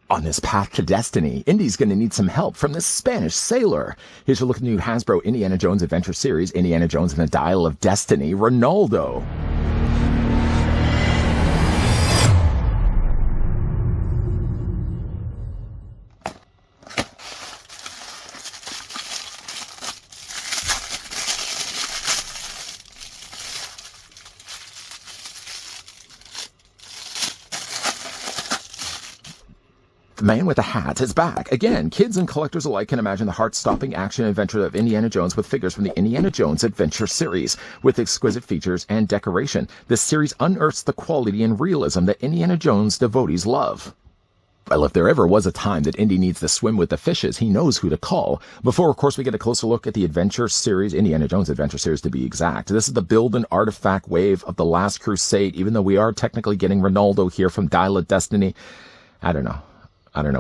On this path to destiny, Indy's going to need some help from this Spanish sailor. Here's a look at the new Hasbro Indiana Jones Adventure Series, Indiana Jones and the Dial of Destiny, Renaldo. The man with the hat is back. Again, kids and collectors alike can imagine the heart-stopping action adventure of Indiana Jones with figures from the Indiana Jones Adventure series. With exquisite features and decoration, this series unearths the quality and realism that Indiana Jones devotees love. Well, if there ever was a time that Indy needs to swim with the fishes, he knows who to call. Before, of course, we get a closer look at the Adventure Series, Indiana Jones Adventure Series to be exact. This is the build and artifact wave of The Last Crusade, even though we are technically getting Renaldo here from Dial of Destiny. I don't know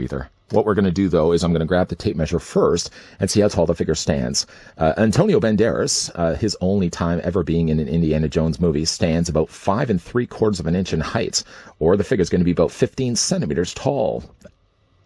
either. What we're going to do, though, is I'm going to grab the tape measure first and see how tall the figure stands. Antonio Banderas, his only time ever being in an Indiana Jones movie, stands about 5 3/4 of an inch in height, or the figure's going to be about 15 centimeters tall.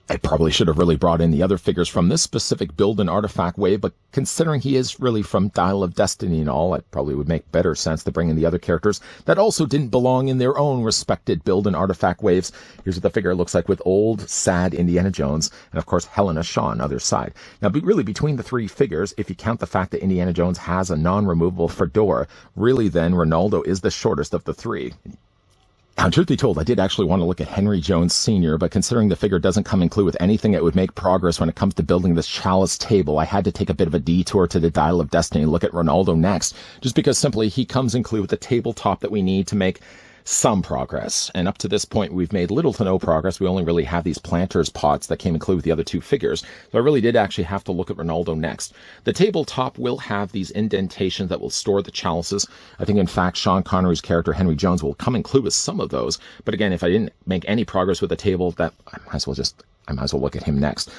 I probably should have really brought in the other figures from this specific build and artifact wave, but considering he is really from Dial of Destiny and all, it probably would make better sense to bring in the other characters that also didn't belong in their own respected build and artifact waves. Here's what the figure looks like with old, sad Indiana Jones, and of course Helena Shaw on the other side. Now, really between the three figures, if you count the fact that Indiana Jones has a non-removable fedora, really then Renaldo is the shortest of the three. Now, truth be told, I did actually want to look at Henry Jones Sr., but considering the figure doesn't come include with anything that would make progress when it comes to building this chalice table, I had to take a bit of a detour to the Dial of Destiny and look at Renaldo next, just because simply he comes include with the tabletop that we need to make some progress. And up to this point, we've made little to no progress. We only really have these planters pots that came included with the other two figures. So I really did actually have to look at Renaldo next. The tabletop will have these indentations that will store the chalices. I think, in fact, Sean Connery's character, Henry Jones, will come include with some of those. But again, if I didn't make any progress with the table, that I might as well look at him next.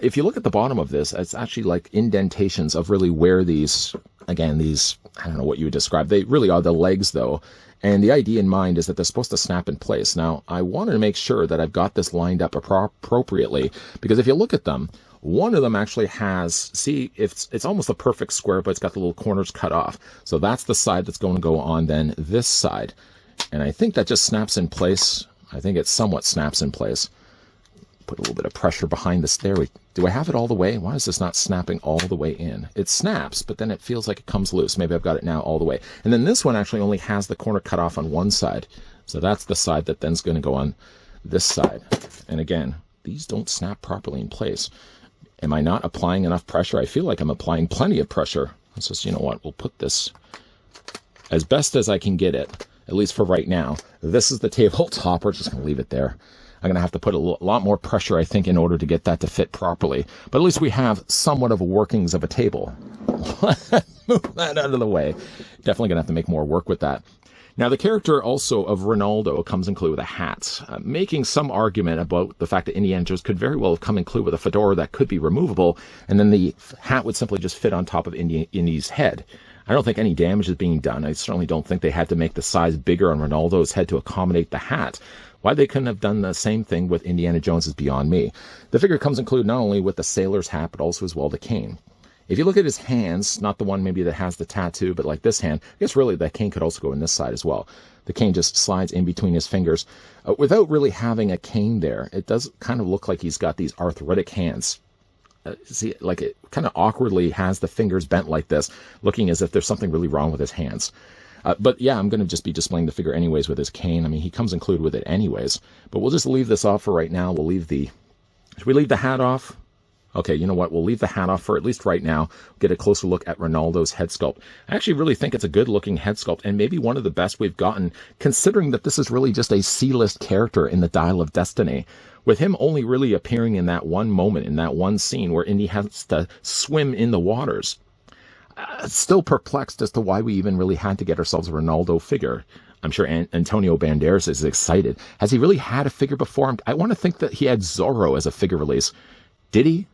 If you look at the bottom of this, it's actually like indentations of really where these, I don't know what you would describe. They really are the legs, though. And the idea in mind is that they're supposed to snap in place. Now, I wanted to make sure that I've got this lined up appropriately, because if you look at them, one of them actually has, see, it's almost a perfect square, but it's got the little corners cut off. So that's the side that's going to go on then this side. And I think that just snaps in place. I think it somewhat snaps in place. Put a little bit of pressure behind this. Do I have it all the way? Why is this not snapping all the way in? It snaps, but then it feels like it comes loose. Maybe I've got it now all the way. And then this one actually only has the corner cut off on one side. So that's the side that then's going to go on this side. And again, these don't snap properly in place. Am I not applying enough pressure? I feel like I'm applying plenty of pressure. Let's just, you know what, we'll put this as best as I can get it, at least for right now. This is the tabletop. We're just going to leave it there. I'm going to have to put a lot more pressure, I think, in order to get that to fit properly. But at least we have somewhat of a workings of a table. Move that out of the way. Definitely going to have to make more work with that. Now, the character also of Renaldo comes included with a hat, making some argument about the fact that Indiana Jones could very well have come included with a fedora that could be removable, and then the hat would simply just fit on top of Indy's head. I don't think any damage is being done. I certainly don't think they had to make the size bigger on Renaldo's head to accommodate the hat. Why they couldn't have done the same thing with Indiana Jones is beyond me. The figure comes included not only with the sailor's hat, but also as well the cane. If you look at his hands, not the one maybe that has the tattoo, but like this hand, I guess really that cane could also go in this side as well. The cane just slides in between his fingers. Without really having a cane there, it does kind of look like he's got these arthritic hands. See, like it kind of awkwardly has the fingers bent like this, looking as if there's something really wrong with his hands. But yeah, I'm going to just be displaying the figure anyways with his cane. I mean, he comes included with it anyways. But we'll just leave this off for right now. Should we leave the hat off? Okay, you know what? We'll leave the hat off for at least right now. Get a closer look at Renaldo's head sculpt. I actually really think it's a good-looking head sculpt, and maybe one of the best we've gotten, considering that this is really just a C-list character in the Dial of Destiny, with him only really appearing in that one moment, in that one scene where Indy has to swim in the waters. Still perplexed as to why we even really had to get ourselves a Renaldo figure. I'm sure Antonio Banderas is excited. Has he really had a figure before him? I want to think that he had Zorro as a figure release. Did he?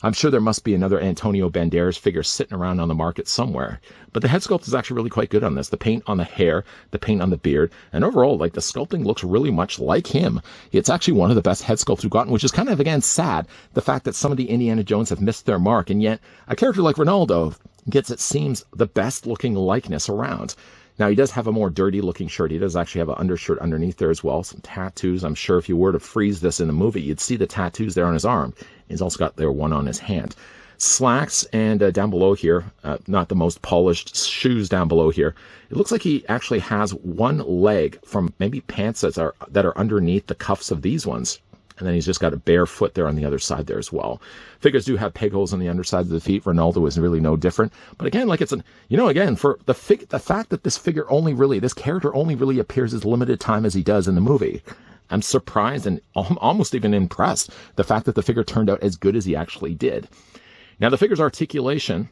I'm sure there must be another Antonio Banderas figure sitting around on the market somewhere. But the head sculpt is actually really quite good on this. The paint on the hair, the paint on the beard, and overall, like, the sculpting looks really much like him. It's actually one of the best head sculpts we've gotten, which is kind of, again, sad. The fact that some of the Indiana Jones have missed their mark, and yet a character like Renaldo gets, it seems, the best looking likeness around. Now, he does have a more dirty looking shirt. He does actually have an undershirt underneath there as well. Some tattoos. I'm sure if you were to freeze this in the movie, you'd see the tattoos there on his arm. He's also got there one on his hand. Slacks, and down below here, not the most polished shoes down below here. It looks like he actually has one leg from maybe pants that are underneath the cuffs of these ones. And then he's just got a bare foot there on the other side there as well. Figures do have peg holes on the underside of the feet. Renaldo is really no different. But again, like, it's an, again, for the fact that this character only really appears as limited time as he does in the movie, I'm surprised and almost even impressed the fact that the figure turned out as good as he actually did. Now, the figure's articulation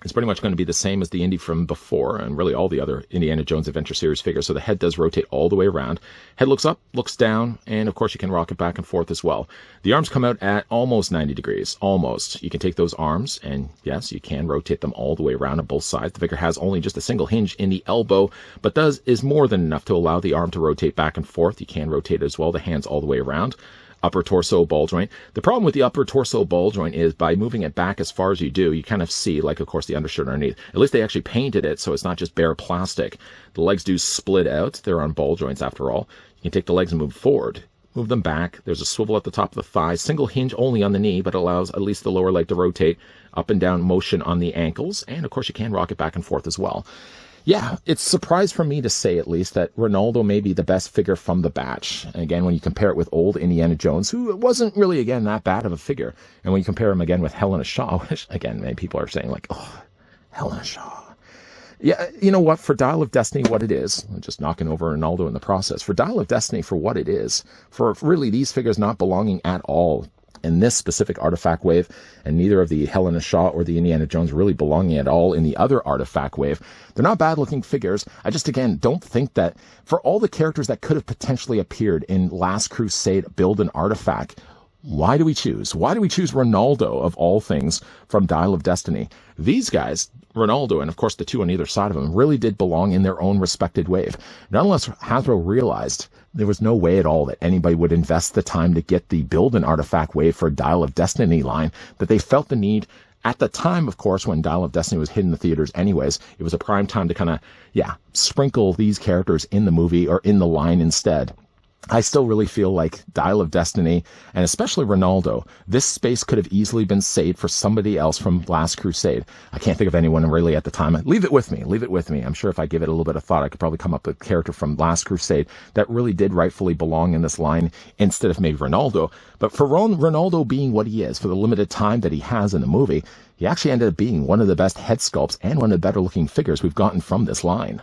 is pretty much going to be the same as the Indy from before, and really all the other Indiana Jones Adventure Series figures. So the head does rotate all the way around. Head looks up, looks down, and of course you can rock it back and forth as well. The arms come out at almost 90 degrees, almost. You can take those arms, and yes, you can rotate them all the way around on both sides. The figure has only just a single hinge in the elbow, but is more than enough to allow the arm to rotate back and forth. You can rotate it as well, the hands all the way around. Upper torso ball joint. The problem with the upper torso ball joint is by moving it back as far as you do, you kind of see, like, of course, the undershirt underneath. At least they actually painted it, so it's not just bare plastic. The legs do split out. They're on ball joints, after all. You can take the legs and move forward. Move them back. There's a swivel at the top of the thigh. Single hinge only on the knee, but allows at least the lower leg to rotate. Up and down motion on the ankles. And, of course, you can rock it back and forth as well. Yeah, it's a surprise for me to say, at least, that Renaldo may be the best figure from the batch. And again, when you compare it with old Indiana Jones, who wasn't really, again, that bad of a figure. And when you compare him again with Helena Shaw, which, again, many people are saying, like, oh, Helena Shaw. Yeah, you know what? For Dial of Destiny, what it is, I'm just knocking over Renaldo in the process. For Dial of Destiny, for what it is, for really these figures not belonging at all in this specific artifact wave, and neither of the Helena Shaw or the Indiana Jones really belonging at all in the other artifact wave. They're not bad looking figures. I just, again, don't think that for all the characters that could have potentially appeared in Last Crusade Build an Artifact, why do we choose? Why do we choose Renaldo, of all things, from Dial of Destiny? These guys, Renaldo, and of course the two on either side of him, really did belong in their own respected wave. Not unless Hasbro realized there was no way at all that anybody would invest the time to get the Build an Artifact wave for Dial of Destiny line, that they felt the need. At the time, of course, when Dial of Destiny was hitting the theaters anyways, it was a prime time to kind of, sprinkle these characters in the movie or in the line instead. I still really feel like Dial of Destiny, and especially Renaldo, this space could have easily been saved for somebody else from Last Crusade. I can't think of anyone really at the time. Leave it with me. Leave it with me. I'm sure if I give it a little bit of thought, I could probably come up with a character from Last Crusade that really did rightfully belong in this line instead of maybe Renaldo. But for Renaldo being what he is, for the limited time that he has in the movie, he actually ended up being one of the best head sculpts and one of the better looking figures we've gotten from this line.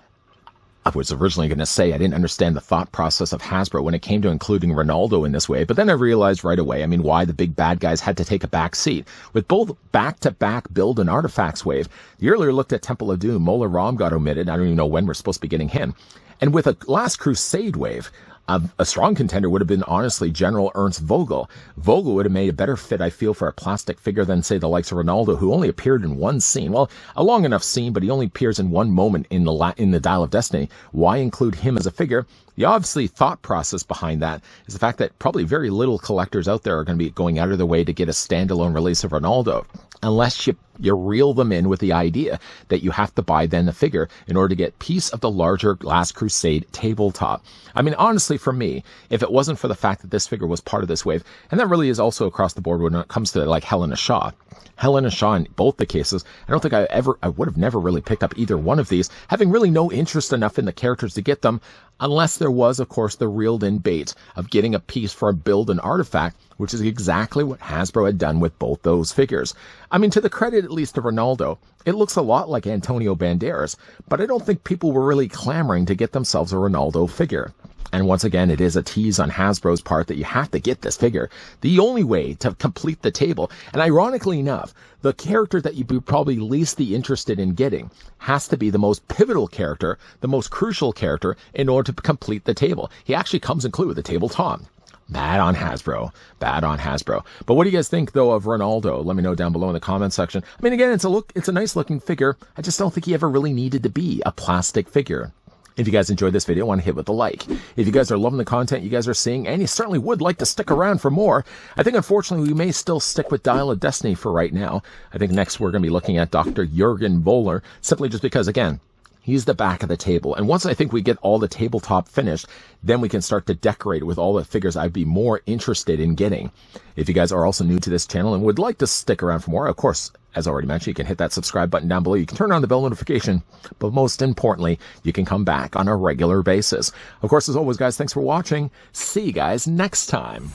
I was originally going to say I didn't understand the thought process of Hasbro when it came to including Renaldo in this way, but then I realized right away, why the big bad guys had to take a back seat. With both back-to-back Build and Artifacts wave, the earlier looked at Temple of Doom, Mola Ram got omitted. I don't even know when we're supposed to be getting him. And with a Last Crusade wave, a strong contender would have been, honestly, General Ernst Vogel. Vogel would have made a better fit, I feel, for a plastic figure than, say, the likes of Renaldo, who only appeared in one scene. Well, a long enough scene, but he only appears in one moment in the Dial of Destiny. Why include him as a figure? The obviously thought process behind that is the fact that probably very little collectors out there are going to be going out of their way to get a standalone release of Renaldo, unless you reel them in with the idea that you have to buy then the figure in order to get piece of the larger Last Crusade tabletop. Honestly, for me, if it wasn't for the fact that this figure was part of this wave, and that really is also across the board when it comes to like Helena Shaw. Helena Shaw in both the cases, I don't think I would have never really picked up either one of these, having really no interest enough in the characters to get them, unless there was, of course, the reeled-in bait of getting a piece for a Build an Artifact, which is exactly what Hasbro had done with both those figures. To the credit, at least, of Renaldo, it looks a lot like Antonio Banderas, but I don't think people were really clamoring to get themselves a Renaldo figure. And once again, it is a tease on Hasbro's part that you have to get this figure. The only way to complete the table, and ironically enough, the character that you'd be probably least be interested in getting has to be the most pivotal character, the most crucial character in order to complete the table. He actually comes included with the tabletop. Bad on Hasbro. Bad on Hasbro. But what do you guys think, though, of Renaldo? Let me know down below in the comment section. I mean, again, it's a nice looking figure. I just don't think he ever really needed to be a plastic figure. If you guys enjoyed this video, I want to hit with a like. If you guys are loving the content you guys are seeing, and you certainly would like to stick around for more, I think unfortunately we may still stick with Dial of Destiny for right now. I think next we're going to be looking at Dr. Jürgen Böhler, simply just because, again, he's the back of the table. And once I think we get all the tabletop finished, then we can start to decorate with all the figures I'd be more interested in getting. If you guys are also new to this channel and would like to stick around for more, of course, as already mentioned, you can hit that subscribe button down below. You can turn on the bell notification, but most importantly, you can come back on a regular basis. Of course, as always, guys, thanks for watching. See you guys next time.